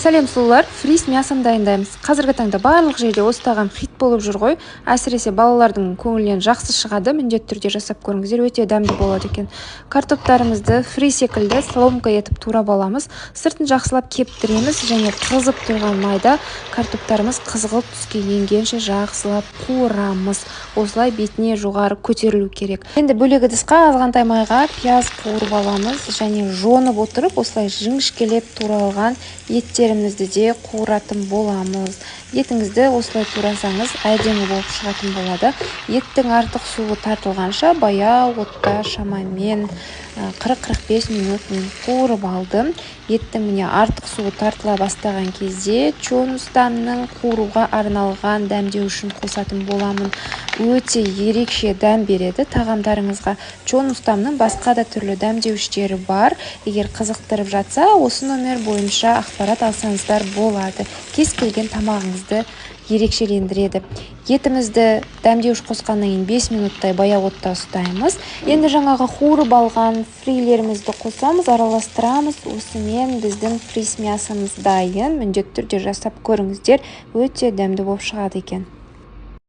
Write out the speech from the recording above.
Сәлем сұлулар, фриз мясын дайындаймыз. Қазіргі таңда барлық жерде осы тағам хит болып жүр ғой. Әсіресе балалардың көңілінен жақсы шығады. Міндетті түрде жасап көріңіздер, өте дәмді болады екен. Картоптарымызды фри секілді соломка етіп турап аламыз. Сыртын жақсылап кептіреміз және қызып тұрған майда картоптарымыз қызғылт түске енгенше жақсылап қуырамыз. Осылай бетіне жоғары көтерілу керек. Енді бөлек ыдысқа азғантай майға пияз қуырып аламыз және жонып отырып осылай жіңішкелеп туралған еттерімізді де қуыратын боламыз. Етіңізді осылай турасаңыз әдемі болып шығатын болады. Еттің артық суы тартылғанша баяу отта шамамен 40-45 минут мен қуырып алдым. Еттің міне артық суы тартыла бастаған кезде чон ұстамның қуыруға арналған дәмдеуішін қосатын боламын. Өте ерекше дәм береді тағамдарыңызға. Чон ұстамның басқа да түрлі дәмдеуіштері бар. Егер қызықтырып жатса, осы номер бойынша ақпарат алсаңыздар болады. Кез келген тамағыңызды ерекшелендіреді. Етімізді дәмдеуіш қосқаннан кейін 5 минуттай баяу отта ұстаймыз. Енді жаңағы қуырып алған фрилерімізді қосамыз, араластырамыз. Осымен біздің фриз мясымыз дайын. Міндетті түрде жасап көріңіздер, өте дәмді болып шығады екен.